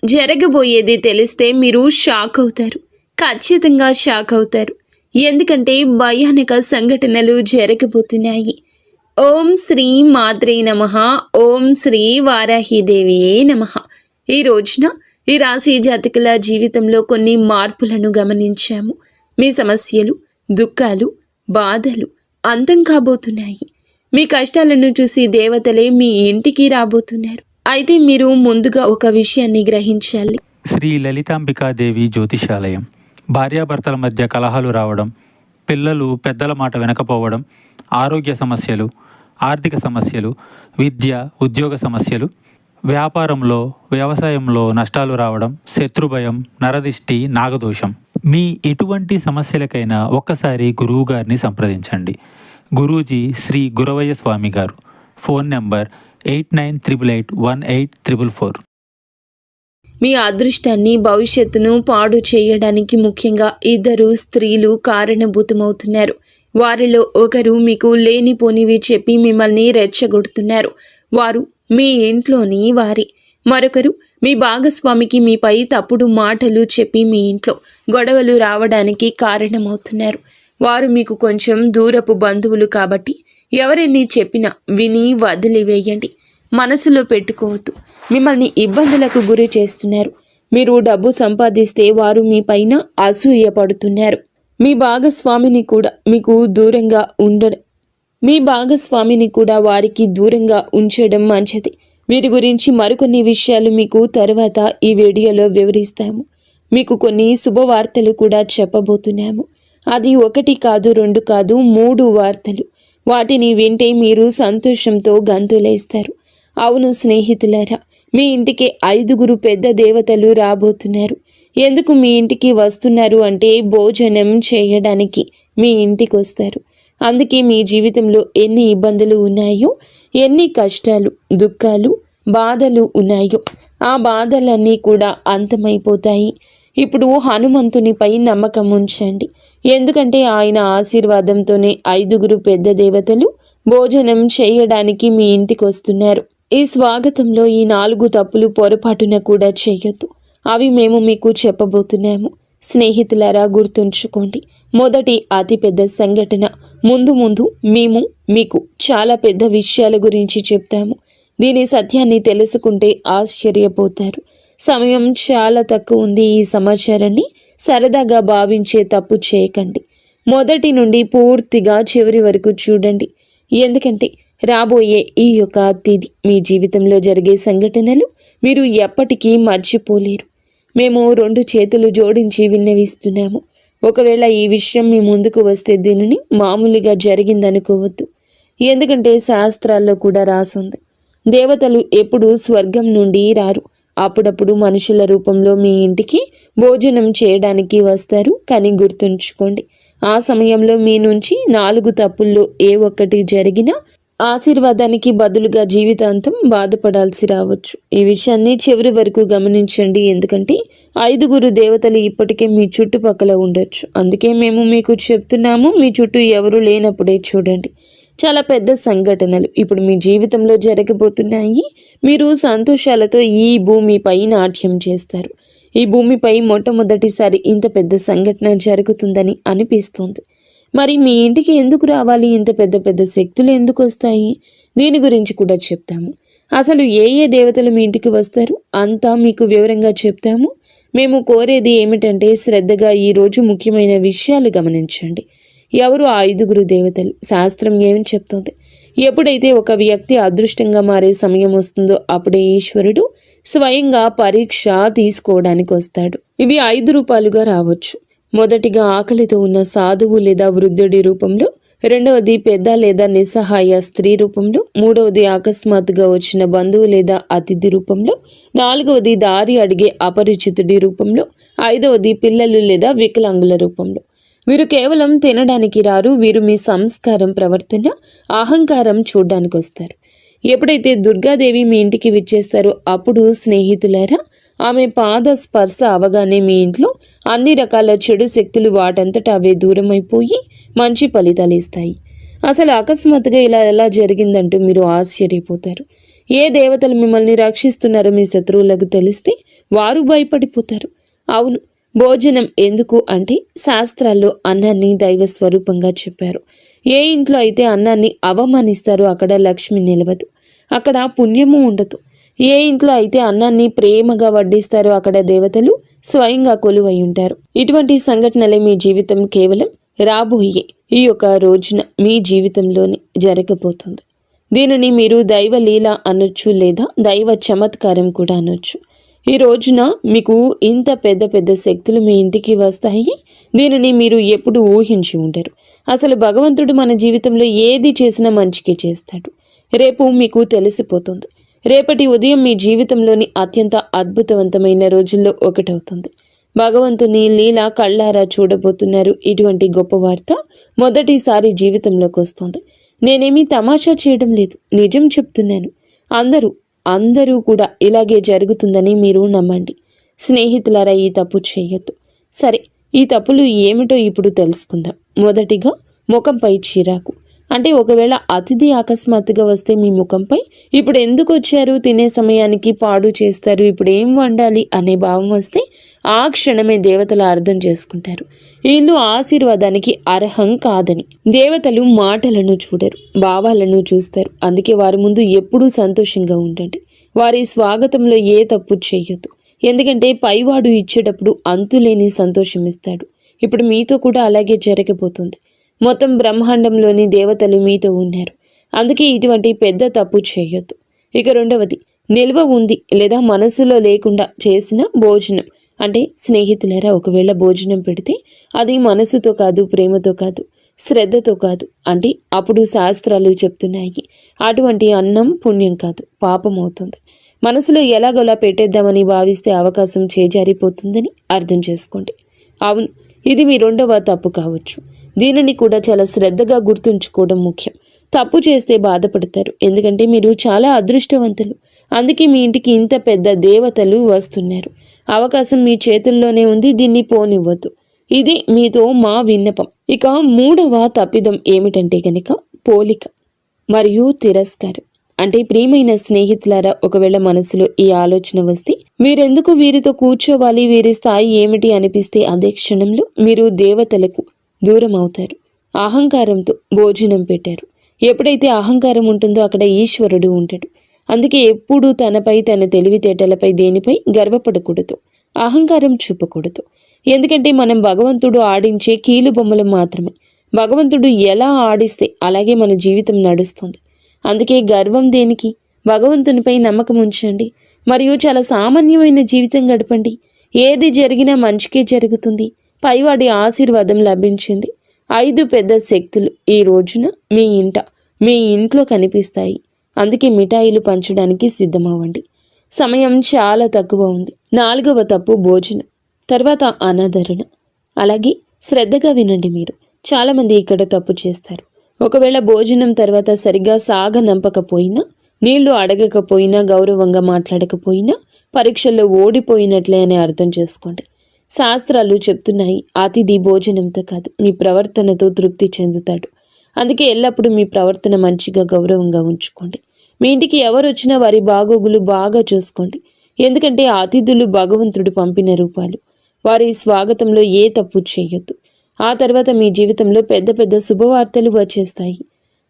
జరగబోయేది తెలిస్తే మీరు షాక్ అవుతారు. ఖచ్చితంగా షాక్ అవుతారు. ఎందుకంటే భయానక సంఘటనలు జరగబోతున్నాయి. ఓం శ్రీ మాత్రే నమః. ఓం శ్రీ వారాహిదేవియే నమః. ఈ రోజున ఈ రాశి జాతకుల జీవితంలో కొన్ని మార్పులను గమనించాము. మీ సమస్యలు, దుఃఖాలు, బాధలు అంతం కాబోతున్నాయి. మీ కష్టాలను చూసి దేవతలే మీ ఇంటికి రాబోతున్నారు. అయితే మీరు ముందుగా ఒక విషయాన్ని గ్రహించాలి. శ్రీ లలితాంబికాదేవి జ్యోతిషాలయం. భార్యాభర్తల మధ్య కలహాలు రావడం, పిల్లలు పెద్దల మాట వినకపోవడం, ఆరోగ్య సమస్యలు, ఆర్థిక సమస్యలు, విద్య ఉద్యోగ సమస్యలు, వ్యాపారంలో వ్యవసాయంలో నష్టాలు రావడం, శత్రుభయం, నరదిష్టి, నాగదోషం. మీ ఎటువంటి సమస్యలకైనా ఒక్కసారి గురువు గారిని సంప్రదించండి. గురూజీ శ్రీ గురవయ్య స్వామి గారు. Phone number 8988818444. మీ అదృష్టాన్ని, భవిష్యత్తును పాడు చేయడానికి ముఖ్యంగా ఇద్దరు స్త్రీలు కారణభూతమవుతున్నారు. వారిలో ఒకరు మీకు లేనిపోనివి చెప్పి మిమ్మల్ని రెచ్చగొడుతున్నారు. వారు మీ ఇంట్లోని వారి. మరొకరు మీ భాగస్వామికి మీపై తప్పుడు మాటలు చెప్పి మీ ఇంట్లో గొడవలు రావడానికి కారణమవుతున్నారు. వారు మీకు కొంచెం దూరపు బంధువులు కాబట్టి ఎవరెన్ని చెప్పినా విని వదిలివేయండి. మనసులో పెట్టుకోవద్దు. మిమ్మల్ని ఇబ్బందులకు గురి చేస్తున్నారు. మీరు డబ్బు సంపాదిస్తే వారు మీ పైన అసూయపడుతున్నారు. మీ భాగస్వామిని కూడా వారికి దూరంగా ఉంచడం మంచిది. వీరి గురించి మరికొన్ని విషయాలు మీకు తర్వాత ఈ వీడియోలో వివరిస్తాము. మీకు కొన్ని శుభవార్తలు కూడా చెప్పబోతున్నాము. అది 1 కాదు, 2 కాదు, 3 వార్తలు. వాటిని వింటే మీరు సంతోషంతో గంతులేస్తారు. అవును స్నేహితులారా, మీ ఇంటికి 5 పెద్ద దేవతలు రాబోతున్నారు. ఎందుకు మీ ఇంటికి వస్తున్నారు అంటే భోజనం చేయడానికి మీ ఇంటికి వస్తారు. అందుకే మీ జీవితంలో ఎన్ని ఇబ్బందులు ఉన్నాయో, ఎన్ని కష్టాలు, దుఃఖాలు, బాధలు ఉన్నాయో ఆ బాధలన్నీ కూడా అంతమైపోతాయి. ఇప్పుడు హనుమంతునిపై నమ్మకం ఉంచండి. ఎందుకంటే ఆయన ఆశీర్వాదంతోనే 5 పెద్ద దేవతలు భోజనం చేయడానికి మీ ఇంటికి వస్తున్నారు. ఈ స్వాగతంలో ఈ 4 తప్పులు పొరపాటున కూడా చేయొద్దు. అవి మేము మీకు చెప్పబోతున్నాము. స్నేహితులారా, గుర్తుంచుకోండి. మొదటి అతిపెద్ద సంఘటన. ముందు మేము మీకు చాలా పెద్ద విషయాల గురించి చెప్తాము. దీని సత్యాన్ని తెలుసుకుంటే ఆశ్చర్యపోతారు. సమయం చాలా తక్కువ ఉంది. ఈ సమాచారాన్ని సరదాగా భావించే తప్పు చేయకండి. మొదటి నుండి పూర్తిగా చివరి వరకు చూడండి. ఎందుకంటే రాబోయే ఈ యొక్క తిథి మీ జీవితంలో జరిగే సంఘటనలు మీరు ఎప్పటికీ మర్చిపోలేరు. మేము 2 చేతులు జోడించి విన్నవిస్తున్నాము. ఒకవేళ ఈ విషయం మీ ముందుకు వస్తే దీనిని మామూలుగా జరిగిందనుకోవద్దు. ఎందుకంటే శాస్త్రాల్లో కూడా రాసుంది, దేవతలు ఎప్పుడూ స్వర్గం నుండి రారు. అప్పుడప్పుడు మనుషుల రూపంలో మీ ఇంటికి భోజనం చేయడానికి వస్తారు. కానీ గుర్తుంచుకోండి, ఆ సమయంలో మీ నుంచి 4 తప్పుల్లో ఏ ఒక్కటి జరిగినా ఆశీర్వాదానికి బదులుగా జీవితాంతం బాధపడాల్సి రావచ్చు. ఈ విషయాన్ని చివరి వరకు గమనించండి. ఎందుకంటే 5 దేవతలు ఇప్పటికే మీ చుట్టుపక్కల ఉండొచ్చు. అందుకే మేము మీకు చెప్తున్నాము. మీ చుట్టూ ఎవరు లేనప్పుడే చూడండి. చాలా పెద్ద సంఘటనలు ఇప్పుడు మీ జీవితంలో జరగబోతున్నాయి. మీరు సంతోషాలతో ఈ భూమిపై నాట్యం చేస్తారు. ఈ భూమిపై మొట్టమొదటిసారి ఇంత పెద్ద సంఘటన జరుగుతుందని అనిపిస్తుంది. మరి మీ ఇంటికి ఎందుకు రావాలి? ఇంత పెద్ద శక్తులు ఎందుకు వస్తాయి? దీని గురించి కూడా చెప్తాము. అసలు ఏ దేవతలు మీ ఇంటికి వస్తారు అంతా మీకు వివరంగా చెప్తాము. మేము కోరేది ఏమిటంటే శ్రద్ధగా ఈరోజు ముఖ్యమైన విషయాలు గమనించండి. ఎవరు ఆ 5 దేవతలు? శాస్త్రం ఏమి చెప్తుంది? ఎప్పుడైతే ఒక వ్యక్తి అదృష్టంగా మారే సమయం వస్తుందో అప్పుడే ఈశ్వరుడు స్వయంగా పరీక్ష తీసుకోవడానికి వస్తాడు. ఇవి 5 రూపాలుగా రావచ్చు. మొదటిగా ఆకలితో ఉన్న సాధువు లేదా వృద్ధుడి రూపంలో, రెండవది పెద్ద లేదా నిస్సహాయ స్త్రీ రూపంలో, మూడవది అకస్మాత్తుగా వచ్చిన బంధువు లేదా అతిథి రూపంలో, నాలుగవది దారి అడిగే అపరిచితుడి రూపంలో, 5వది పిల్లలు లేదా వికలాంగుల రూపంలో. వీరు కేవలం తినడానికి రారు. వీరు మీ సంస్కారం, ప్రవర్తన, అహంకారం చూడ్డానికి వస్తారు. ఎప్పుడైతే దుర్గాదేవి మీ ఇంటికి విచ్చేస్తారో అప్పుడు స్నేహితులారా, ఆమె పాద స్పర్శ అవగానే మీ ఇంట్లో అన్ని రకాల చెడు శక్తులు వాటంతటా అవే దూరమైపోయి మంచి ఫలితాలు ఇస్తాయి. అసలు అకస్మాత్తుగా ఇలా ఎలా జరిగిందంటూ మీరు ఆశ్చర్యపోతారు. ఏ దేవతలు మిమ్మల్ని రక్షిస్తున్నారో మీ శత్రువులకు తెలిస్తే వారు భయపడిపోతారు. అవును, భోజనం ఎందుకు అంటే శాస్త్రాల్లో అన్నాన్ని దైవ స్వరూపంగా చెప్పారు. ఏ ఇంట్లో అయితే అన్నాన్ని అవమానిస్తారో అక్కడ లక్ష్మి నిలవదు, అక్కడ పుణ్యము ఉండదు. ఏ ఇంట్లో అయితే అన్నాన్ని ప్రేమగా వడ్డిస్తారో అక్కడ దేవతలు స్వయంగా కొలువై ఉంటారు. ఇటువంటి సంఘటనలే మీ జీవితం కేవలం రాబోయే ఈ యొక్క రోజున మీ జీవితంలోనే జరగబోతుంది. దీనిని మీరు దైవ లీల అనొచ్చు, లేదా దైవ చమత్కారం కూడా అనొచ్చు. ఈ రోజున మీకు ఇంత పెద్ద పెద్ద శక్తులు మీ ఇంటికి వస్తాయి. దీనిని మీరు ఎప్పుడు ఊహించి ఉండరు. అసలు భగవంతుడు మన జీవితంలో ఏది చేసినా మంచికి చేస్తాడు. రేపు మీకు తెలిసిపోతుంది. రేపటి ఉదయం మీ జీవితంలోని అత్యంత అద్భుతవంతమైన రోజుల్లో ఒకటవుతుంది. భగవంతుని లీల కళ్ళారా చూడబోతున్నారు. ఇటువంటి గొప్ప వార్త మొదటిసారి జీవితంలోకి వస్తుంది. నేనేమీ తమాషా చేయడం లేదు, నిజం చెప్తున్నాను. అందరూ కూడా ఇలాగే జరుగుతుందని మీరు నమ్మండి. స్నేహితులారా, ఈ తప్పు చేయొద్దు. సరే, ఈ తప్పులు ఏమిటో ఇప్పుడు తెలుసుకుందాం. మొదటిగా, ముఖంపై చిరాకు. అంటే ఒకవేళ అతిథి అకస్మాత్తుగా వస్తే మీ ముఖంపై ఇప్పుడు ఎందుకు వచ్చారు, తినే సమయానికి పాడు చేస్తారు, ఇప్పుడు ఏం వండాలి అనే భావం వస్తే ఆ క్షణమే దేవతలు అర్థం చేసుకుంటారు వీళ్ళు ఆశీర్వాదానికి అర్హం కాదని. దేవతలు మాటలను చూడరు, భావాలను చూస్తారు. అందుకే వారి ముందు ఎప్పుడూ సంతోషంగా ఉండండి. వారి స్వాగతంలో ఏ తప్పు చెయ్యొద్దు. ఎందుకంటే పైవాడు ఇచ్చేటప్పుడు అంతులేని సంతోషం ఇస్తాడు. ఇప్పుడు మీతో కూడా అలాగే జరగబోతుంది. మొత్తం బ్రహ్మాండంలోని దేవతలు మీతో ఉన్నారు. అందుకే ఇటువంటి పెద్ద తప్పు చేయొద్దు. ఇక రెండవది, నిల్వ ఉంది లేదా మనసులో లేకుండా చేసిన భోజనం. అంటే స్నేహితులారా, ఒకవేళ భోజనం పెడితే అది మనసుతో కాదు, ప్రేమతో కాదు, శ్రద్ధతో కాదు అంటే అప్పుడు శాస్త్రాలు చెప్తున్నాయి అటువంటి అన్నం పుణ్యం కాదు, పాపం అవుతుంది. మనసులో ఎలాగోలా పెట్టేద్దామని భావిస్తే అవకాశం చేజారిపోతుందని అర్థం చేసుకోండి. అవును, ఇది మీ రెండవ తప్పు కావచ్చు. దీనిని కూడా చాలా శ్రద్ధగా గుర్తుంచుకోవడం ముఖ్యం. తప్పు చేస్తే బాధపడతారు, ఎందుకంటే మీరు చాలా అదృష్టవంతులు. అందుకే మీ ఇంటికి ఇంత పెద్ద దేవతలు వస్తున్నారు. అవకాశం మీ చేతుల్లోనే ఉంది, దీన్ని పోనివ్వద్దు. ఇది మీతో మా విన్నపం. ఇక మూడవ తప్పిదం ఏమిటంటే గనక పోలిక మరియు తిరస్కారం. అంటే ప్రియమైన స్నేహితులారా, ఒకవేళ మనసులో ఈ ఆలోచన వస్తే మీరెందుకు వీరితో కూర్చోవాలి, వీరి స్థాయి ఏమిటి అనిపిస్తే అదే క్షణంలో మీరు దేవతలకు దూరం అవుతారు. అహంకారంతో భోజనం పెట్టారు. ఎప్పుడైతే అహంకారం ఉంటుందో అక్కడ ఈశ్వరుడు ఉంటాడు. అందుకే ఎప్పుడూ తనపై, తన తెలివితేటలపై, దేనిపై గర్వపడకూడదు, అహంకారం చూపకూడదు. ఎందుకంటే మనం భగవంతుడు ఆడించే కీలు బొమ్మలు మాత్రమే. భగవంతుడు ఎలా ఆడిస్తే అలాగే మన జీవితం నడుస్తుంది. అందుకే గర్వం దేనికి? భగవంతునిపై నమ్మకం ఉంచండి మరియు చాలా సామాన్యమైన జీవితం గడపండి. ఏది జరిగినా మంచికే జరుగుతుంది. పైవాడి ఆశీర్వాదం లభించింది. 5 పెద్ద శక్తులు ఈ రోజున మీ ఇంట్లో కనిపిస్తాయి. అందుకే మిఠాయిలు పంచడానికి సిద్ధమవ్వండి. సమయం చాలా తక్కువ ఉంది. 4వ తప్పు భోజనం, తర్వాత అనాదరణ. అలాగే శ్రద్ధగా వినండి. మీరు చాలామంది ఇక్కడ తప్పు చేస్తారు. ఒకవేళ భోజనం తర్వాత సరిగ్గా సాగనంపకపోయినా, నీళ్లు అడగకపోయినా, గౌరవంగా మాట్లాడకపోయినా పరీక్షల్లో ఓడిపోయినట్లే అని అర్థం చేసుకోండి. శాస్త్రాలు చెప్తున్నాయి అతిథి భోజనంతో కాదు మీ ప్రవర్తనతో తృప్తి చెందుతాడు. అందుకే ఎల్లప్పుడూ మీ ప్రవర్తన మంచిగా, గౌరవంగా ఉంచుకోండి. మీ ఇంటికి ఎవరు వచ్చినా వారి బాగోగులు బాగా చూసుకోండి. ఎందుకంటే అతిథులు భగవంతుడు పంపిన రూపాలు. వారి స్వాగతంలో ఏ తప్పు చేయొద్దు. ఆ తర్వాత మీ జీవితంలో పెద్ద పెద్ద శుభవార్తలు వచ్చేస్తాయి.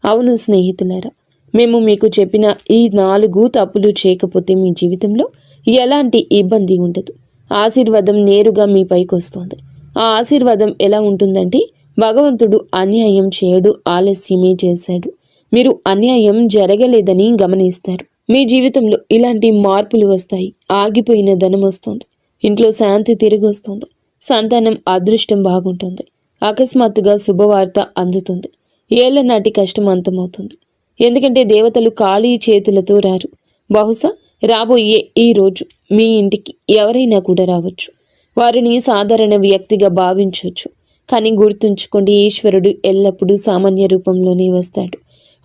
అవును స్నేహితులారా, మేము మీకు చెప్పిన ఈ 4 తప్పులు చేయకపోతే మీ జీవితంలో ఎలాంటి ఇబ్బంది ఉండదు. ఆశీర్వాదం నేరుగా మీ పైకి వస్తుంది. ఆ ఆశీర్వాదం ఎలా ఉంటుందంటే భగవంతుడు అన్యాయం చేయడు, ఆలస్యమే చేశాడు. మీరు అన్యాయం జరగలేదని గమనిస్తారు. మీ జీవితంలో ఇలాంటి మార్పులు వస్తాయి. ఆగిపోయిన ధనం వస్తుంది, ఇంట్లో శాంతి తిరిగి వస్తుంది, సంతానం అదృష్టం బాగుంటుంది, అకస్మాత్తుగా శుభవార్త అందుతుంది, ఏళ్ల నాటి కష్టం అంతమవుతుంది. ఎందుకంటే దేవతలు ఖాళీ చేతులతో రారు. బహుశా రాబోయే ఈ రోజు మీ ఇంటికి ఎవరైనా కూడా రావచ్చు. వారిని సాధారణ వ్యక్తిగా భావించవచ్చు. కానీ గుర్తుంచుకోండి, ఈశ్వరుడు ఎల్లప్పుడూ సామాన్య రూపంలోనే వస్తాడు.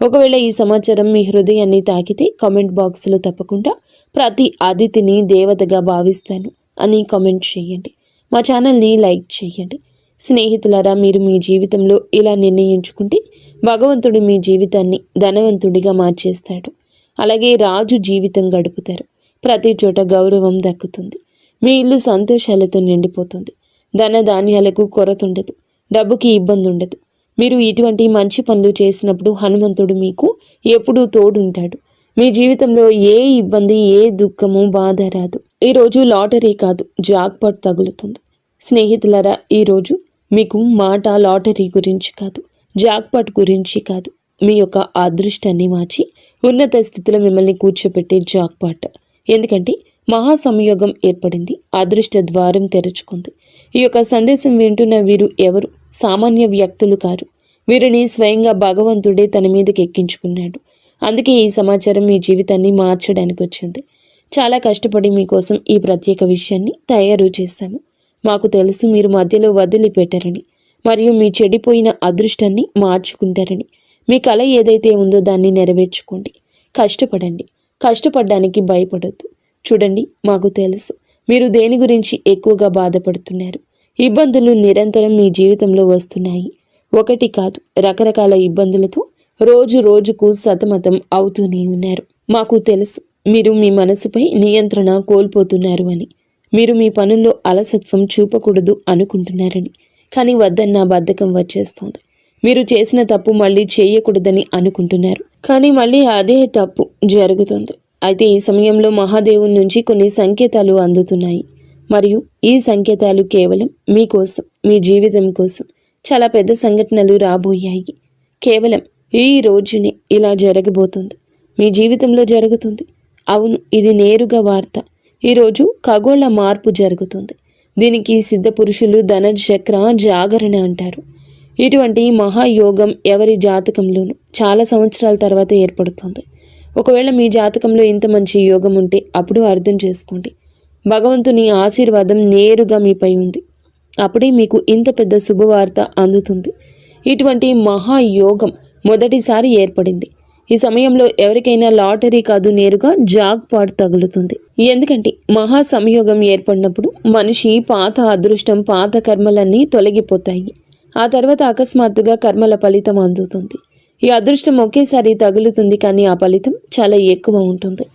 ఒకవేళ ఈ సమాచారం మీ హృదయాన్ని తాకితే కామెంట్ బాక్స్లో తప్పకుండా ప్రతి అతిథిని దేవతగా భావిస్తాను అని కామెంట్ చేయండి. మా ఛానల్ని లైక్ చేయండి. స్నేహితులారా, మీరు మీ జీవితంలో ఇలా నిర్ణయించుకుంటే భగవంతుడు మీ జీవితాన్ని ధనవంతుడిగా మార్చేస్తాడు. అలాగే రాజు జీవితం గడుపుతారు. ప్రతి చోట గౌరవం దక్కుతుంది. మీ ఇల్లు సంతోషాలతో నిండిపోతుంది. ధన ధాన్యాలకు కొరత ఉండదు, డబ్బుకి ఇబ్బంది ఉండదు. మీరు ఇటువంటి మంచి పనులు చేసినప్పుడు హనుమంతుడు మీకు ఎప్పుడూ తోడుంటాడు. మీ జీవితంలో ఏ ఇబ్బంది, ఏ దుఃఖము, బాధ రాదు. ఈరోజు లాటరీ కాదు, జాక్పాట్ తగులుతుంది. స్నేహితులారా, ఈరోజు మీకు మాట లాటరీ గురించి కాదు, జాక్పాట్ గురించి కాదు, మీ యొక్క అదృష్టాన్ని మార్చి ఉన్నత స్థితిలో మిమ్మల్ని కూర్చోపెట్టే జాక్పాట్. ఎందుకంటే మహాసంయోగం ఏర్పడింది, అదృష్ట ద్వారం తెరుచుకుంది. ఈ యొక్క సందేశం వింటున్న వీరు ఎవరు సామాన్య వ్యక్తులు కారు. వీరిని స్వయంగా భగవంతుడే తన మీదకి ఎక్కించుకున్నాడు. అందుకే ఈ సమాచారం మీ జీవితాన్ని మార్చడానికి వచ్చింది. చాలా కష్టపడి మీకోసం ఈ ప్రత్యేక విషయాన్ని తయారు చేశాము. మాకు తెలుసు మీరు మధ్యలో వదిలిపెట్టారని, మరియు మీ చెడిపోయిన అదృష్టాన్ని మార్చుకుంటారని. మీ కళ ఏదైతే ఉందో దాన్ని నెరవేర్చుకోండి. కష్టపడండి, కష్టపడడానికి భయపడొద్దు. చూడండి, మాకు తెలుసు మీరు దేని గురించి ఎక్కువగా బాధపడుతున్నారు. ఇబ్బందులు నిరంతరం మీ జీవితంలో వస్తున్నాయి. ఒకటి కాదు, రకరకాల ఇబ్బందులతో రోజు రోజుకు సతమతం అవుతూనే ఉన్నారు. మాకు తెలుసు మీరు మీ మనసుపై నియంత్రణ కోల్పోతున్నారు అని. మీరు మీ పనుల్లో అలసత్వం చూపకూడదు అనుకుంటున్నారని. కానీ వద్దన్న బద్ధకం వచ్చేస్తోంది. మీరు చేసిన తప్పు మళ్ళీ చేయకూడదని అనుకుంటున్నారు, కానీ మళ్ళీ అదే తప్పు జరుగుతుంది. అయితే ఈ సమయంలో మహాదేవుని నుంచి కొన్ని సంకేతాలు అందుతున్నాయి, మరియు ఈ సంకేతాలు కేవలం మీకోసం, మీ జీవితం కోసం. చాలా పెద్ద సంఘటనలు రాబోయాయి. కేవలం ఈ రోజునే ఇలా జరగబోతుంది, మీ జీవితంలో జరుగుతుంది. అవును, ఇది నేరుగా వార్త. ఈరోజు ఖగోళ మార్పు జరుగుతుంది. దీనికి సిద్ధ పురుషులు ధనచక్ర జాగరణ అంటారు. ఇటువంటి మహాయోగం ఎవరి జాతకంలోనూ చాలా సంవత్సరాల తర్వాత ఏర్పడుతుంది. ఒకవేళ మీ జాతకంలో ఇంత మంచి యోగం ఉంటే అప్పుడు అర్థం చేసుకోండి, భగవంతుని ఆశీర్వాదం నేరుగా మీపై ఉంది. అప్పుడే మీకు ఇంత పెద్ద శుభవార్త అందుతుంది. ఇటువంటి మహాయోగం మొదటిసారి ఏర్పడింది. ఈ సమయంలో ఎవరికైనా లాటరీ కాదు, నేరుగా జాక్పాట్ తగులుతుంది. ఎందుకంటే మహా సంయోగం ఏర్పడినప్పుడు మనిషి పాత అదృష్టం, పాత కర్మలన్నీ తొలగిపోతాయి. ఆ తర్వాత అకస్మాత్తుగా కర్మల ఫలితం అందుతుంది. ఈ అదృష్టం ఒకేసారి తగులుతుంది, కానీ ఆ ఫలితం చాలా ఎక్కువ ఉంటుంది.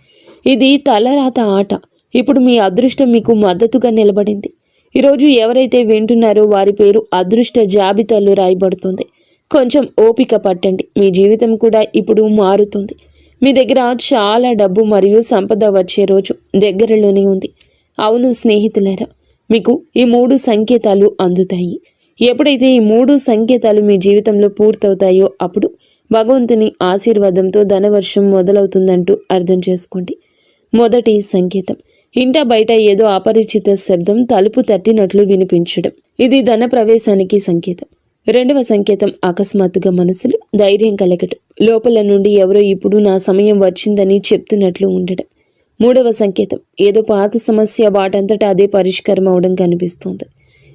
ఇది తలరాత ఆట. ఇప్పుడు మీ అదృష్టం మీకు మద్దతుగా నిలబడింది. ఈరోజు ఎవరైతే వింటున్నారో వారి పేరు అదృష్ట జాబితాలో రాయబడుతుంది. కొంచెం ఓపిక పట్టండి, మీ జీవితం కూడా ఇప్పుడు మారుతుంది. మీ దగ్గర చాలా డబ్బు మరియు సంపద వచ్చే రోజు దగ్గరలోనే ఉంది. అవును స్నేహితులారా, మీకు ఈ 3 సంకేతాలు అందుతాయి. ఎప్పుడైతే ఈ 3 సంకేతాలు మీ జీవితంలో పూర్తవుతాయో అప్పుడు భగవంతుని ఆశీర్వాదంతో ధనవర్షం మొదలవుతుందంటూ అర్థం చేసుకోండి. మొదటి సంకేతం, ఇంట బయట ఏదో అపరిచిత శబ్దం తలుపు తట్టినట్లు వినిపించడం. ఇది ధన ప్రవేశానికి సంకేతం. రెండవ సంకేతం, అకస్మాత్తుగా మనసులో ధైర్యం కలగడం. లోపల నుండి ఎవరో ఇప్పుడు నా సమయం వచ్చిందని చెప్తున్నట్లు ఉండడం. మూడవ సంకేతం, ఏదో పాత సమస్య వాటంతటా అదే పరిష్కారం అవడం కనిపిస్తుంది.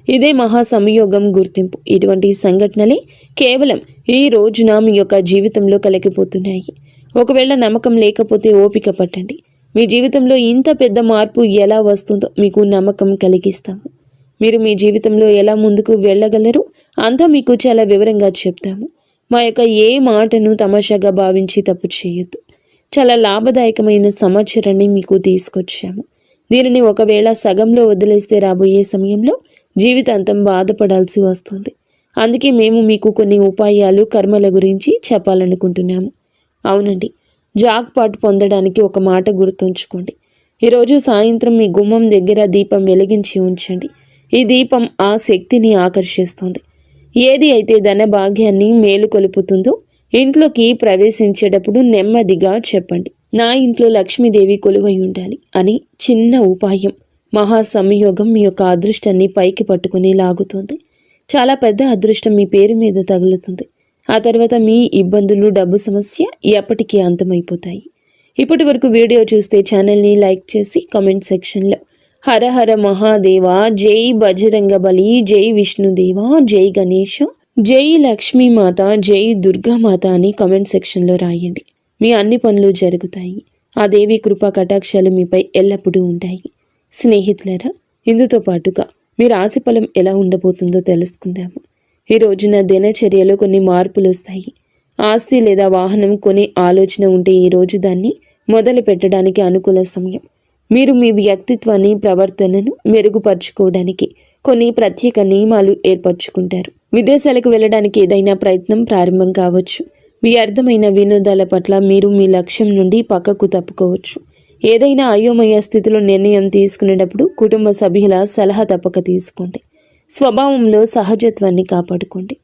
ఇదే మహా సంయోగం గుర్తింపు. ఇటువంటి సంఘటనలే కేవలం ఈ రోజున మీ యొక్క జీవితంలో కలిగిపోతున్నాయి. ఒకవేళ నమ్మకం లేకపోతే ఓపిక పట్టండి. మీ జీవితంలో ఇంత పెద్ద మార్పు ఎలా వస్తుందో మీకు నమ్మకం కలిగిస్తాము. మీరు మీ జీవితంలో ఎలా ముందుకు వెళ్ళగలరు అంతా మీకు చాలా వివరంగా చెప్తాము. మా యొక్క ఏ మాటను తమాషాగా భావించి తప్పు చేయొద్దు. చాలా లాభదాయకమైన సమాచారాన్ని మీకు తీసుకొచ్చాము. దీనిని ఒకవేళ సగంలో వదిలేస్తే రాబోయే సమయంలో జీవితాంతం బాధపడాల్సి వస్తుంది. అందుకే మేము మీకు కొన్ని ఉపాయాలు, కర్మల గురించి చెప్పాలనుకుంటున్నాము. అవునండి, జాక్పాట్ పొందడానికి ఒక మాట గుర్తుంచుకోండి. ఈరోజు సాయంత్రం మీ గుమ్మం దగ్గర దీపం వెలిగించి ఉంచండి. ఈ దీపం ఆ శక్తిని ఆకర్షిస్తుంది. ఏది అయితే ధన భాగ్యాన్ని మేలుకొలుపుతుందో ఇంట్లోకి ప్రవేశించేటప్పుడు నెమ్మదిగా చెప్పండి, నా ఇంట్లో లక్ష్మీదేవి కొలువై ఉండాలి అని. చిన్న ఉపాయం మహా సంయోగం మీ యొక్క అదృష్టాన్ని పైకి పట్టుకుని లాగుతుంది. చాలా పెద్ద అదృష్టం మీ పేరు మీద తగులుతుంది. ఆ తర్వాత మీ ఇబ్బందులు, డబ్బు సమస్య ఎప్పటికీ అంతమైపోతాయి. ఇప్పటి వరకు వీడియో చూస్తే ఛానల్ని లైక్ చేసి కామెంట్ సెక్షన్లో హర హర మహాదేవ, జై బజరంగబలి, జై విష్ణుదేవ, జై గణేష, జై లక్ష్మీమాత, జై దుర్గామాత అని కామెంట్ సెక్షన్లో రాయండి. మీ అన్ని పనులు జరుగుతాయి. ఆ దేవి కృపా కటాక్షాలు మీపై ఎల్లప్పుడూ ఉంటాయి. స్నేహితులారా, ఇందుతో పాటుగా మీ రాశి ఫలం ఎలా ఉండబోతుందో తెలుసుకుందాము. ఈ రోజున దినచర్యలో కొన్ని మార్పులు వస్తాయి. ఆస్తి లేదా వాహనం కొనే ఆలోచన ఉంటే ఈ రోజు దాన్ని మొదలు పెట్టడానికి అనుకూల సమయం. మీరు మీ వ్యక్తిత్వాన్ని, ప్రవర్తనను మెరుగుపరుచుకోవడానికి కొన్ని ప్రత్యేక నియమాలు ఏర్పరచుకుంటారు. విదేశాలకు వెళ్ళడానికి ఏదైనా ప్రయత్నం ప్రారంభం కావచ్చు. వ్యర్థమైన వినోదాల పట్ల మీరు మీ లక్ష్యం నుండి పక్కకు తప్పుకోవచ్చు. ఏదైనా అయోమయ స్థితిలో నిర్ణయం తీసుకునేటప్పుడు కుటుంబ సభ్యుల సలహా తప్పక తీసుకోండి. స్వభావంలో సహజత్వాన్ని కాపాడుకోండి.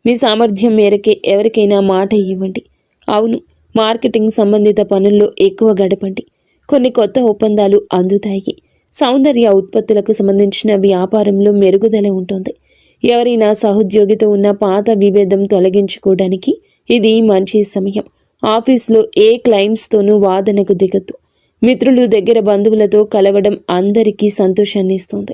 మీ సామర్థ్యం మేరకే ఎవరికైనా మాట ఇవ్వండి. అవును, మార్కెటింగ్ సంబంధిత పనుల్లో ఎక్కువ గడపండి. కొన్ని కొత్త ఒప్పందాలు అందుతాయి. సౌందర్య ఉత్పత్తులకు సంబంధించిన వ్యాపారంలో మెరుగుదల ఉంటుంది. ఎవరైనా సహోద్యోగితో ఉన్న పాత విభేదం తొలగించుకోవడానికి ఇది మంచి సమయం. ఆఫీస్లో ఏ క్లయింట్స్తోనూ వాదనకు దిగద్దు. మిత్రులు, దగ్గర బంధువులతో కలవడం అందరికీ సంతోషాన్ని ఇస్తుంది.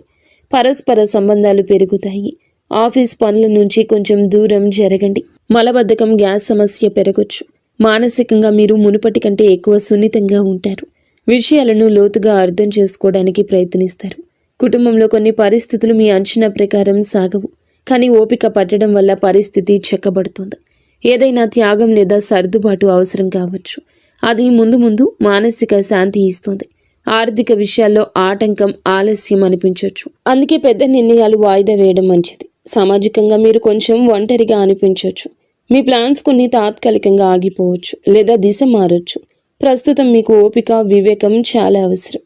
పరస్పర సంబంధాలు పెరుగుతాయి. ఆఫీస్ పనుల నుంచి కొంచెం దూరం జరగండి. మలబద్ధకం, గ్యాస్ సమస్య పెరగొచ్చు. మానసికంగా మీరు మునుపటి కంటే ఎక్కువ సున్నితంగా ఉంటారు. విషయాలను లోతుగా అర్థం చేసుకోవడానికి ప్రయత్నిస్తారు. కుటుంబంలో కొన్ని పరిస్థితులు మీ అంచనా ప్రకారం సాగవు, కానీ ఓపిక పట్టడం వల్ల పరిస్థితి చెక్కబడుతుంది. ఏదైనా త్యాగం లేదా సర్దుబాటు అవసరం కావచ్చు. అది ముందు ముందు మానసిక శాంతి ఇస్తుంది. ఆర్థిక విషయాల్లో ఆటంకం, ఆలస్యం అనిపించవచ్చు. అందుకే పెద్ద నిర్ణయాలు వాయిదా వేయడం మంచిది. సామాజికంగా మీరు కొంచెం ఒంటరిగా అనిపించవచ్చు. మీ ప్లాన్స్ కొన్ని తాత్కాలికంగా ఆగిపోవచ్చు లేదా దిశ మారొచ్చు. ప్రస్తుతం మీకు ఓపిక, వివేకం చాలా అవసరం.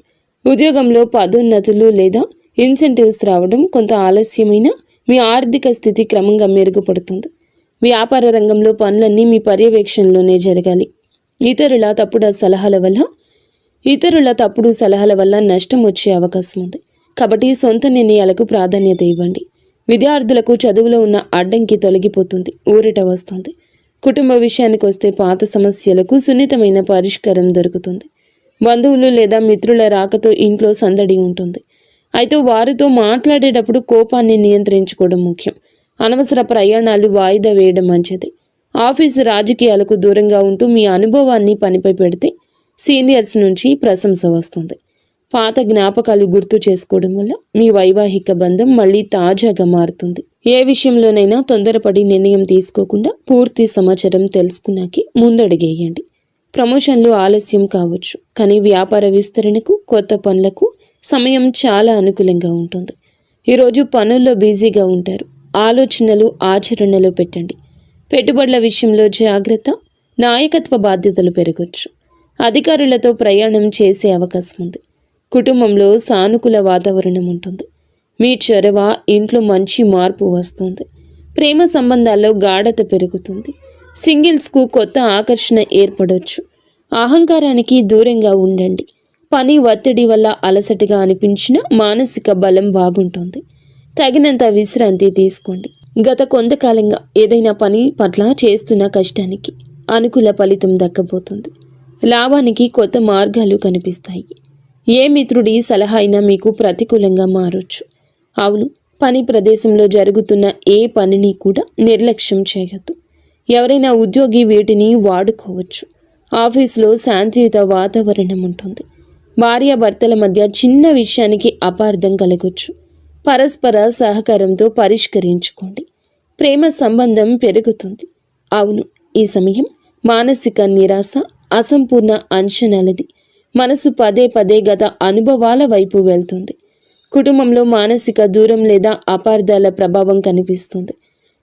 ఉద్యోగంలో పదోన్నతులు లేదా ఇన్సెంటివ్స్ రావడం కొంత ఆలస్యమైన మీ ఆర్థిక స్థితి క్రమంగా మెరుగుపడుతుంది. వ్యాపార రంగంలో పనులన్నీ మీ పర్యవేక్షణలోనే జరగాలి. ఇతరుల తప్పుడు సలహాల వల్ల నష్టం వచ్చే అవకాశం ఉంది. కాబట్టి సొంత నిర్ణయాలకు ప్రాధాన్యత ఇవ్వండి. విద్యార్థులకు చదువులో ఉన్న అడ్డంకి తొలగిపోతుంది, ఊరట వస్తుంది. కుటుంబ విషయానికి వస్తే పాత సమస్యలకు సున్నితమైన పరిష్కారం దొరుకుతుంది. బంధువులు లేదా మిత్రుల రాకతో ఇంట్లో సందడి ఉంటుంది. అయితే వారితో మాట్లాడేటప్పుడు కోపాన్ని నియంత్రించుకోవడం ముఖ్యం. అనవసర ప్రయాణాలు వాయిదా వేయడం మంచిది. ఆఫీసు రాజకీయాలకు దూరంగా ఉంటూ మీ అనుభవాన్ని పనిపై పెడితే సీనియర్స్ నుంచి ప్రశంస వస్తుంది. పాత జ్ఞాపకాలు గుర్తు చేసుకోవడం వల్ల మీ వైవాహిక బంధం మళ్ళీ తాజాగా మారుతుంది. ఏ విషయంలోనైనా తొందరపడి నిర్ణయం తీసుకోకుండా పూర్తి సమాచారం తెలుసుకున్నాకే ముందడుగేయండి. ప్రమోషన్లు ఆలస్యం కావచ్చు, కానీ వ్యాపార విస్తరణకు, కొత్త పనులకు సమయం చాలా అనుకూలంగా ఉంటుంది. ఈరోజు పనుల్లో బిజీగా ఉంటారు. ఆలోచనలు ఆచరణలో పెట్టండి. పెట్టుబడుల విషయంలో జాగ్రత్త. నాయకత్వ బాధ్యతలు పెరగొచ్చు. అధికారులతో ప్రయాణం చేసే అవకాశం ఉంది. కుటుంబంలో సానుకూల వాతావరణం ఉంటుంది. మీ చొరవ ఇంట్లో మంచి మార్పు వస్తుంది. ప్రేమ సంబంధాల్లో గాఢత పెరుగుతుంది. సింగిల్స్కు కొత్త ఆకర్షణ ఏర్పడవచ్చు. అహంకారానికి దూరంగా ఉండండి. పని ఒత్తిడి వల్ల అలసటగా అనిపించిన మానసిక బలం బాగుంటుంది. తగినంత విశ్రాంతి తీసుకోండి. గత కొంతకాలంగా ఏదైనా పని పట్ల చేస్తున్న కష్టానికి అనుకూల ఫలితం దక్కబోతుంది. లాభానికి కొత్త మార్గాలు కనిపిస్తాయి. ఏ మిత్రుడి సలహా అయినా మీకు ప్రతికూలంగా మారొచ్చు. అవును, పని ప్రదేశంలో జరుగుతున్న ఏ పనిని కూడా నిర్లక్ష్యం చేయొద్దు. ఎవరైనా ఉద్యోగి వీటిని వాడుకోవచ్చు. ఆఫీసులో శాంతియుత వాతావరణం ఉంటుంది. భార్యాభర్తల మధ్య చిన్న విషయానికి అపార్థం కలగొచ్చు. పరస్పర సహకారంతో పరిష్కరించుకోండి. ప్రేమ సంబంధం పెరుగుతుంది. అవును, ఈ సమయం మానసిక నిరాశ, అసంపూర్ణ అంచనాలది. మనసు పదే పదే గత అనుభవాల వైపు వెళ్తుంది. కుటుంబంలో మానసిక దూరం లేదా అపార్థాల ప్రభావం కనిపిస్తుంది.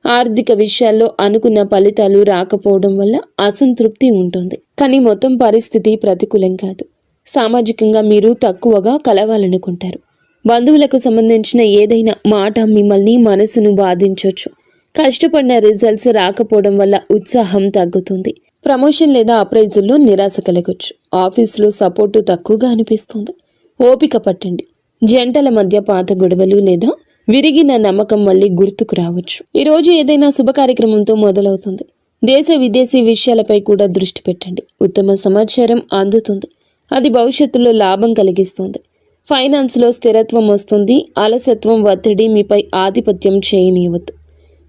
ఆర్థిక విషయాల్లో అనుకున్న ఫలితాలు రాకపోవడం వల్ల అసంతృప్తి ఉంటుంది. కానీ మొత్తం పరిస్థితి ప్రతికూలం కాదు. సామాజికంగా మీరు తక్కువగా కలవాలనుకుంటారు. బంధువులకు సంబంధించిన ఏదైనా మాట మిమ్మల్ని మనసును బాధించవచ్చు. కష్టపడిన రిజల్ట్స్ రాకపోవడం వల్ల ఉత్సాహం తగ్గుతుంది. ప్రమోషన్ లేదా అప్రైజుల్లో నిరాశ కలగొచ్చు. ఆఫీసులో సపోర్టు తక్కువగా అనిపిస్తుంది. ఓపిక పట్టండి. జంటల మధ్య పాత గొడవలు లేదా విరిగిన నమ్మకం మళ్ళీ గుర్తుకు రావచ్చు. ఈరోజు ఏదైనా శుభ కార్యక్రమంతో మొదలవుతుంది. దేశ విదేశీ విషయాలపై కూడా దృష్టి పెట్టండి. ఉత్తమ సమాచారం అందుతుంది. అది భవిష్యత్తులో లాభం కలిగిస్తుంది. ఫైనాన్స్లో స్థిరత్వం వస్తుంది. అలసత్వం, ఒత్తిడి మీపై ఆధిపత్యం చేయనివ్వద్దు.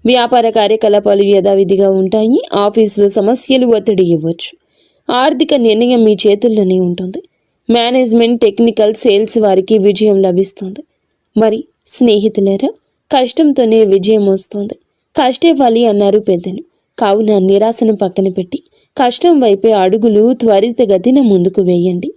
వ్యాపార కార్యకలాపాలు యథావిధిగా ఉంటాయి. ఆఫీసులో సమస్యలు ఒత్తిడి ఇవ్వచ్చు. ఆర్థిక నిర్ణయం మీ చేతుల్లోనే ఉంటుంది. మేనేజ్మెంట్, టెక్నికల్, సేల్స్ వారికి విజయం లభిస్తుంది. మరి స్నేహితులారా, కష్టంతోనే విజయం వస్తుంది. కష్టే ఫలి అన్నారు పెద్దలు. కావున నిరాశను పక్కన పెట్టి కష్టం వైపే అడుగులు త్వరితగతిన ముందుకు వేయండి.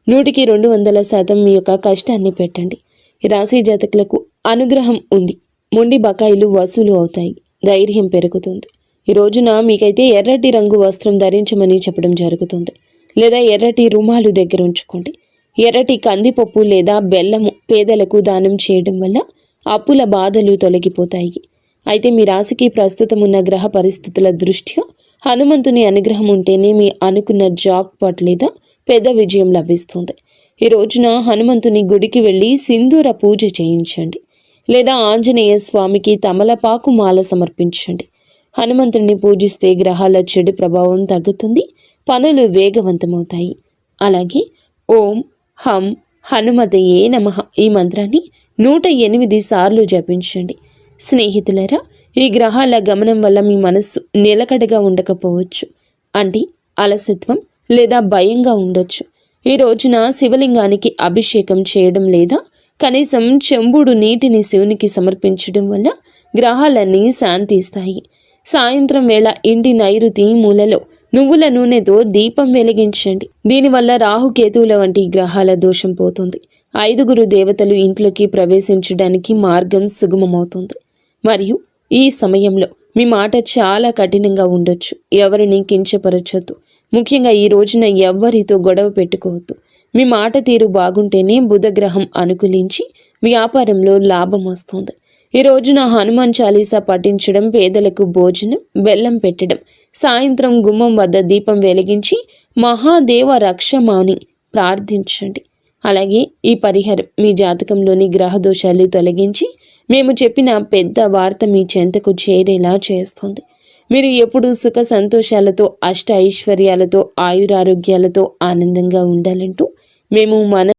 100% మీ యొక్క కష్టాన్ని పెట్టండి. ఈ రాశి జాతకులకు అనుగ్రహం ఉంది. మొండి బకాయిలు వసూలు అవుతాయి. ధైర్యం పెరుగుతుంది. ఈ రోజున మీకైతే ఎర్రటి రంగు వస్త్రం ధరించమని చెప్పడం జరుగుతుంది. లేదా ఎర్రటి రుమాలు దగ్గర ఉంచుకోండి. ఎర్రటి కందిపప్పు లేదా బెల్లము పేదలకు దానం చేయడం వల్ల అప్పుల బాధలు తొలగిపోతాయి. అయితే మీ రాశికి ప్రస్తుతం ఉన్న గ్రహ పరిస్థితుల దృష్ట్యా హనుమంతుని అనుగ్రహం ఉంటేనే మీ అనుకున్న జాక్పాట్ లేదా పెద్ద విజయం లభిస్తుంది. ఈ రోజున హనుమంతుని గుడికి వెళ్ళి సింధూర పూజ చేయించండి. లేదా ఆంజనేయ స్వామికి తమలపాకు మాల సమర్పించండి. హనుమంతుడిని పూజిస్తే గ్రహాల చెడు ప్రభావం తగ్గుతుంది. పనులు వేగవంతమవుతాయి. అలాగే ఓం హం హనుమతయే నమః ఈ మంత్రాన్ని 108 సార్లు జపించండి. స్నేహితులరా, ఈ గ్రహాల గమనం వల్ల మీ మనస్సు నిలకడగా ఉండకపోవచ్చు. అంటే అలసత్వం లేదా భయంగా ఉండొచ్చు. ఈ రోజున శివలింగానికి అభిషేకం చేయడం లేదా కనీసం చెంబుడు నీటిని శివునికి సమర్పించడం వల్ల గ్రహాలన్నీ శాంతిస్తాయి. సాయంత్రం వేళ ఇంటి నైరుతి మూలలో నువ్వుల నూనెతో దీపం వెలిగించండి. దీనివల్ల రాహుకేతువుల వంటి గ్రహాల దోషం పోతుంది. 5 దేవతలు ఇంట్లోకి ప్రవేశించడానికి మార్గం సుగమమవుతుంది. మరియు ఈ సమయంలో మీ మాట చాలా కఠినంగా ఉండొచ్చు. ఎవరిని కించపరచొద్దు. ముఖ్యంగా ఈ రోజున ఎవ్వరితో గొడవ పెట్టుకోవద్దు. మీ మాట తీరు బాగుంటేనే బుధగ్రహం అనుకూలించి వ్యాపారంలో లాభం వస్తుంది. ఈ రోజున హనుమాన్ చాలీసా పఠించడం, పేదలకు భోజనం, బెల్లం పెట్టడం, సాయంత్రం గుమ్మం వద్ద దీపం వెలిగించి మహాదేవ రక్షమాని ప్రార్థించండి. అలాగే ఈ పరిహారం మీ జాతకంలోని గ్రహ దోషాలు తొలగించి మేము చెప్పిన పెద్ద వార్త మీ చెంతకు చేరేలా చేస్తుంది. మీరు ఎప్పుడూ సుఖ సంతోషాలతో, అష్ట ఐశ్వర్యాలతో, ఆయురారోగ్యాలతో ఆనందంగా ఉండాలంటూ మేము మన